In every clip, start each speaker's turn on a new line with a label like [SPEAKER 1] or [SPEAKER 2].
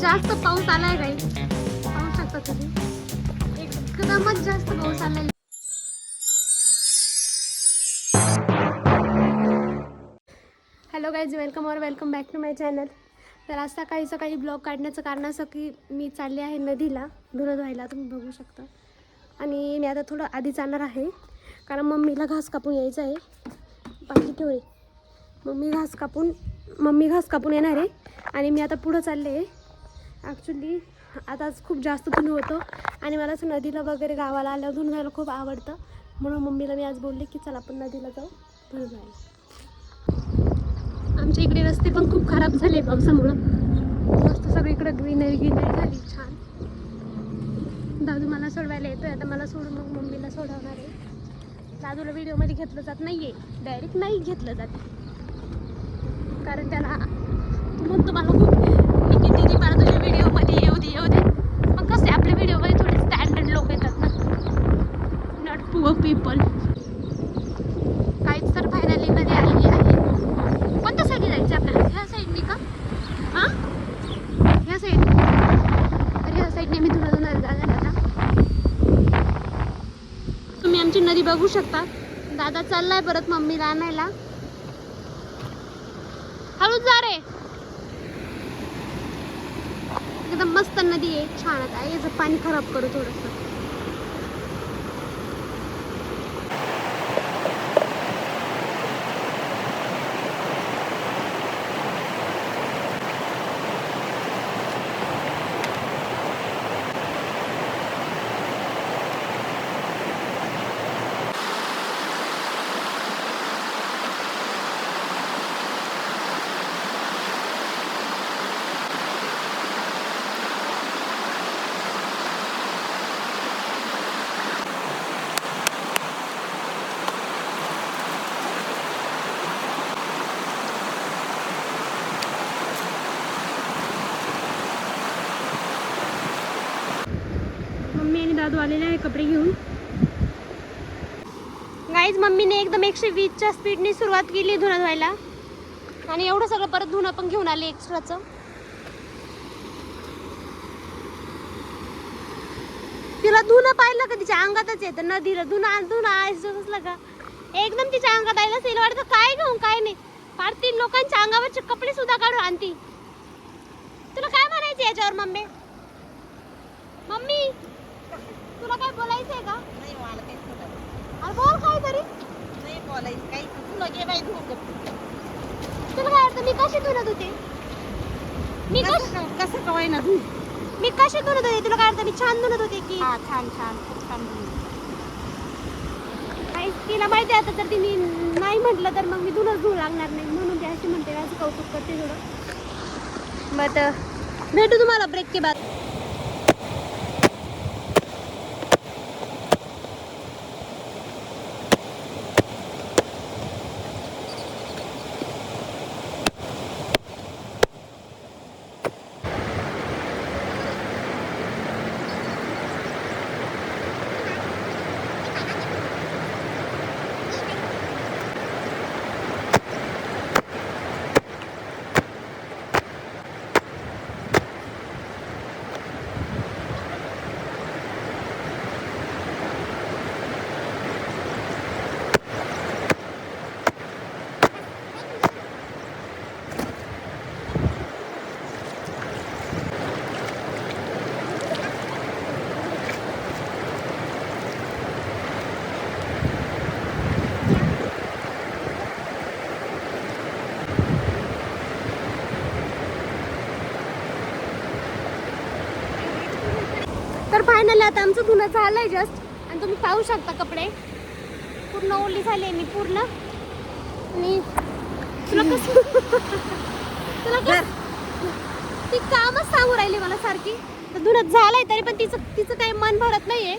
[SPEAKER 1] जास्त पाऊस आलाय काही पाहू शकता तुम्ही, एकदमच जास्त पाऊस आलाय. Hello guys, welcome back to my channel. तर आज सकाळी ब्लॉग काढण्याचं कारण असं की मी चालले आहे नदीला धुणं धुवायला, तुम्ही बघू शकता. आणि मी आता थोडं आधी जाणार आहे कारण मम्मीला घास कापून यायचं आहे. बाकी ठेवले मम्मी घास कापून येणार आहे आणि मी आता पुढं चालले आहे. ॲक्च्युली आताच खूप जास्त धुणं होतं आणि मला असं नदीला वगैरे गावाला आल्यावर धुणं धुवायला खूप आवडतं, म्हणून मम्मीला मी आज बोलले की चला आपण नदीला जाऊ धुणं धुवायला. आमच्या इकडे रस्ते पण खूप खराब झाले पावसामुळं, मस्त सगळीकडे ग्रीनरी झाली छान. दादू मला सोडवायला येतोय, आता मला सोडून मग मम्मीला सोडवणार आहे. दादूला व्हिडिओमध्ये घेतलं जात नाही आहे, डायरेक्ट नाही घेतलं जात कारण त्याला म्हणतो मला खूप किती मला तुझ्या व्हिडिओमध्ये येऊ दे. मग कसे आपल्या व्हिडिओमध्ये थोडे स्टँडर्ड लोक येतात ना, नॉट पुअर पीपल. काहीच तर फायनली नदी आलेली आहे. कोणत्या साईडने जायचं आपल्याला? ह्या साईडने का? हां, ह्या साईडने. तर ह्या साईडने मी तुला जाणार आता. तुम्ही आमची नदी बघू शकता. दादा चाललाय परत मम्मीला आणायला. हळूच जा रे. एकदम मस्त नदी आहे, छान. आता याचं पाणी खराब करू थोडंसं. मम्मी आणि दादू आलेले आहे कपडे घेऊन. गाईज, मम्मीने एकदम 120च्या स्पीडने सुरुवात केली धुणं धुवायला आणि एवढं सगळं परत धुणं पण घेऊन आले एक्स्ट्राचं. तिला धुणं पाहिलं का तिच्या अंगातच येतं. नदीला धुणं असलं का एकदम तिच्या अंगात आयला असेल वाटतं. काय घेऊन काय नाही, फार 3 लोकांच्या अंगावरचे कपडे सुद्धा काढून आणती. तुला काय म्हणायचं याच्यावर मम्मी? तुला काय बोलायचंय का?
[SPEAKER 2] नाही, मला काही बोलायचं.
[SPEAKER 1] अरे बोल काय तरी.
[SPEAKER 2] नाही बोलायचं काही. तुला घे बाई धुवून.
[SPEAKER 1] तुला काय वाटतं मी कशी धुणं धुते?
[SPEAKER 2] कसं कवाय ना धुवून.
[SPEAKER 1] मी कशी धुणं धुते? तुला काय वाटतं मी छान धुणं धुते की?
[SPEAKER 2] हा, छान खूप छान धुवून.
[SPEAKER 1] काही तिला माहिती आहे आता, तर तिने नाही म्हटलं तर मग मी धुणंच धुवू लागणार नाही, म्हणून ते अशी म्हणते. असं कौतुक करते थोडं. मग भेटू तुम्हाला ब्रेक के बाद. तर फायनली आता आमचं धुणं झालंय जस्ट, आणि तुम्ही पाहू शकता कपडे पूर्ण ओली झाले मी पूर्ण. आणि तुला कसं ती कामच सांगू राहिली मला सारखी. तर धुणं झालंय तरी पण तिचं काही मन भरत नाहीये.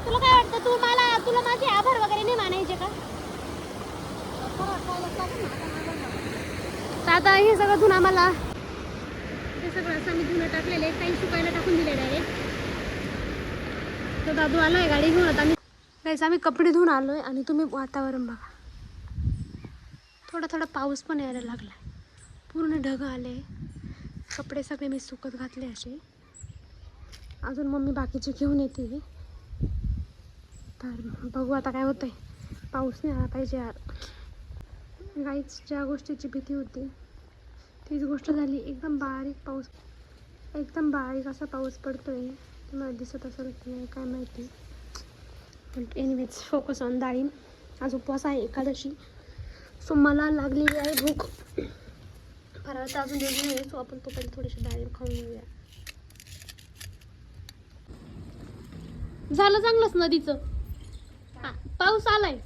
[SPEAKER 1] तुला काय वाटतं? तुला माझे आभार वगैरे नाही मानायचे का? तर आता हे सगळं धुणं मला, ते सगळं असं मी धुणं टाकलेलं आहे, काही सुकायला टाकून दिलेलं आहे. दादू आलाय गाडी घेऊन आता. गाईस आम्ही कपडे धुवून आलोय आणि तुम्ही वातावरण बघा. थोडा थोडा पाऊस पण यायला लागला. पूर्ण ढग आले. कपडे सगळे मी सुकत घातले असे. अजून मम्मी बाकीचे घेऊन येते. तर बघू आता काय होतंय. पाऊस नाही आला पाहिजे यार. गाईच ज्या गोष्टीची भीती होती तीच गोष्ट झाली. एकदम बारीक पाऊस, एकदम बारीक असा पाऊस पडतोय. तुम्हाला दिसत असेल की नाही काय माहिती. पण एनिवेज फोकस ऑन डाळिंब. आज उपवास आहे, एकादशी. सो मला लागलेली आहे भूक. फराळाचं अजून वेगळी आहे. सो आपण तो पहिले थोडीशी डाळिंब खाऊन घेऊया. झालं चांगलंच नदीचं. पाऊस आलाय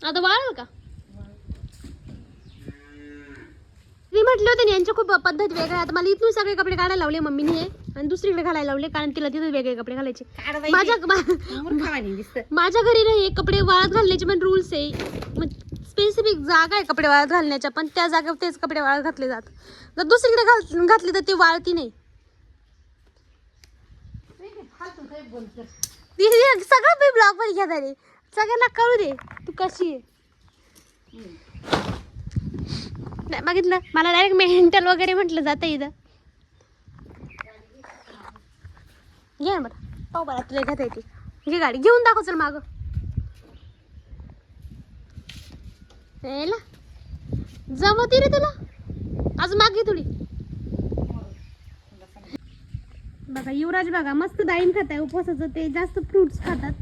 [SPEAKER 1] आता. वाळेल का? मी म्हटले होते ना यांच्या खूप पद्धत वेगळ्या. आता मला इथून सगळे कपडे काढायला लावले मम्मीने आणि दुसरीकडे घालायला लावले, कारण तिला तिथे वेगळे कपडे घालायचे. माझ्या घरी नाही कपडे वाळत घालण्याचे पण रूल्स आहे. स्पेसिफिक जागा आहे कपडे वाळत घालण्याच्या, पण त्या जागेवर तेच कपडे वाळत घातले जातात. जर दुसरीकडे घातले तर ते वाळती नाही. सगळं मी ब्लॉग मध्ये घ्या रे, सगळ्यांना कळू दे तू कशी आहे. नाही बघितलं, मला डायरेक्ट मेंटल वगैरे म्हटलं जातं इथं. घे बरं, पाहू बरं तुला घेता येते. घे गाडी घेऊन दाखव. चल मागं यायला जमती रे तुला. अजून मागे थोडी. बघा युवराज बघा मस्त डाळिंब खात आहे उपवासाचं. ते जास्त फ्रुट्स खातात.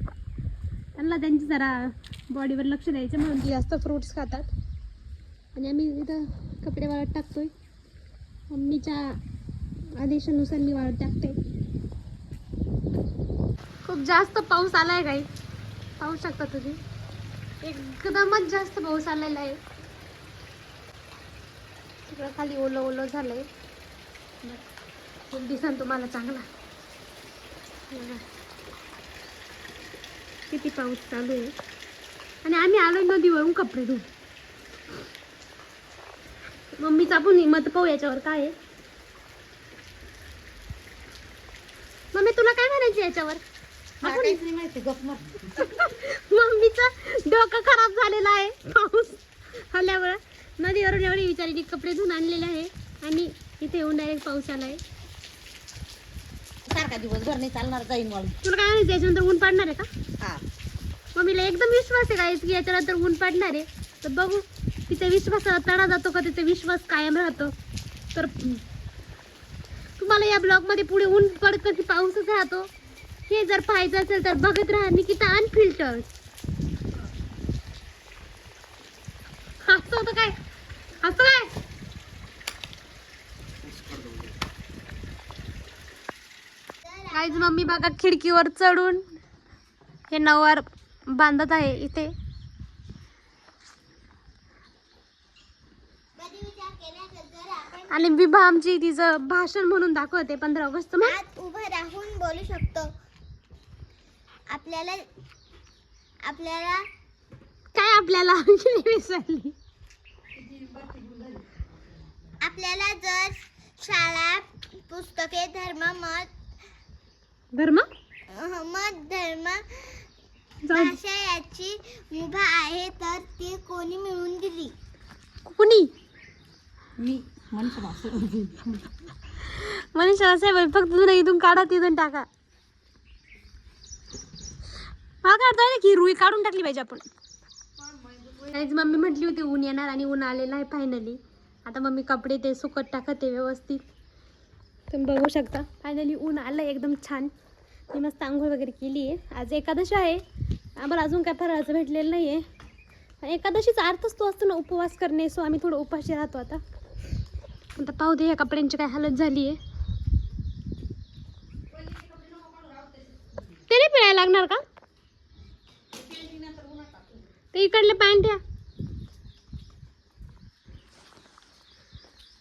[SPEAKER 1] त्यांना त्यांची जरा बॉडीवर लक्ष द्यायचं म्हणून ते जास्त फ्रुट्स खातात. आणि आम्ही इथं कपडे वाळत टाकतोय. मम्मीच्या आदेशानुसार मी वाळत टाकते. खूप जास्त पाऊस आलाय काही, पाहू शकता तुम्ही. एकदमच जास्त पाऊस आलेला आहे. सगळं खाली ओलं ओलं झालंय. खूप दिसन तुम्हाला चांगला. किती पाऊस चालू आहे. आणि आम्ही आलो नदीवरून कपडे धुवून. मम्मीचा पण मत पाहू याच्यावर काय आहे. मम्मी तुला काय म्हणायचं याच्यावर? मम्मीचं डोकं खराब झालेलं आहे पाऊस आल्यावर. नदीवरून एवढी विचारली कपडे धुवून आणलेले आहे आणि इथे येऊन डायरेक्ट पाऊस आलाय.
[SPEAKER 2] सारखा दिवसभर नाही चालणार, जाईन मला.
[SPEAKER 1] तुला काय म्हणायचं याच्यानंतर ऊन पडणार आहे का?
[SPEAKER 2] हा,
[SPEAKER 1] मम्मीला एकदम विश्वास आहे गाईस की याच्यानंतर ऊन पडणार आहे. तर बघू तिचा विश्वासाला तडा जातो का तिचा विश्वास कायम राहतो. तर तुम्हाला या ब्लॉग मध्ये पुढे ऊन पडतं की पाऊसच राहतो हे जर पाहायचं असेल तर बघत राहा निकिता अनफिल्टर्ड. हसतो होतं काय? हसतो काय? काहीच मम्मी बघा खिडकीवर चढून हे नऊवार बांधत आहे इथे. आणि विभा आमची तिचं भाषण म्हणून दाखवते 15 ऑगस्ट.
[SPEAKER 3] आज उभं राहून बोलू शकतो. आपल्याला
[SPEAKER 1] विसरली.
[SPEAKER 3] आपल्याला जर शाळा पुस्तके धर्म भाषा याची मुभा आहे तर ती कोणी मिळवून दिली?
[SPEAKER 1] कुणी?
[SPEAKER 2] मी मनीषा
[SPEAKER 1] साहेब फक्त तुला इथून काढा तिथून टाका. मला काढता ना की रुई काढून टाकली पाहिजे आपण. मम्मी म्हटली होती ऊन येणार आणि ऊन आलेलं आहे फायनली. आता मम्मी कपडे ते सुकत टाकते व्यवस्थित. तुम्ही बघू शकता फायनली ऊन आलं एकदम छान. मी मस्त आंघोळ वगैरे केली आहे. आज एकादशी आहे. आम्हाला अजून काय फराळाचं भेटलेलं नाही आहे. एकादशीचा अर्थच तो असतो ना उपवास करणे. सो आम्ही थोडं उपाशी राहतो आता. आता पाहू दे या कपड्यांची काय हालत झाली आहे. ते नाही पिळायला लागणार का? ते इकडले पॅन्ट घ्या.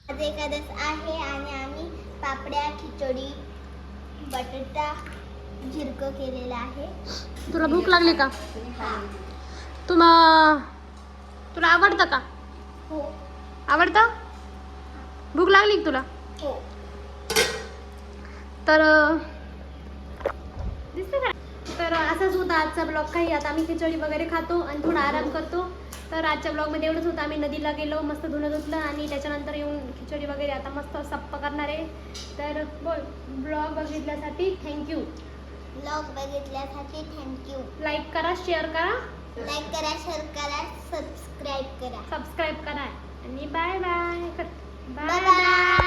[SPEAKER 3] आज एकादश आहे आणि आम्ही पापड्या खिचडी बटाटा झिरकं केलेलं आहे.
[SPEAKER 1] तुला भूक लागली का? तुला आवडतं का?
[SPEAKER 3] हो
[SPEAKER 1] आवडतं? भूक लागली का तुला?
[SPEAKER 3] हो.
[SPEAKER 1] तर दिसतं का? तर असाच होता आजचा ब्लॉग. काही आता आम्ही खिचडी वगैरे खातो आणि थोडा आराम करतो. तर आजच्या ब्लॉगमध्ये एवढंच होतं. आम्ही नदीला गेलो, मस्त धुणं धुतलं आणि त्याच्यानंतर येऊन खिचडी वगैरे आता मस्त सप्प करणार आहे. तर ब्लॉग बघितल्यासाठी थँक्यू.
[SPEAKER 3] ब्लॉग बघितल्यासाठी थँक्यू.
[SPEAKER 1] लाईक करा, शेअर करा,
[SPEAKER 3] लाईक करा, शेअर करा, सबस्क्राईब करा.
[SPEAKER 1] सबस्क्राईब करा आणि बाय बाय.
[SPEAKER 3] Bye bye.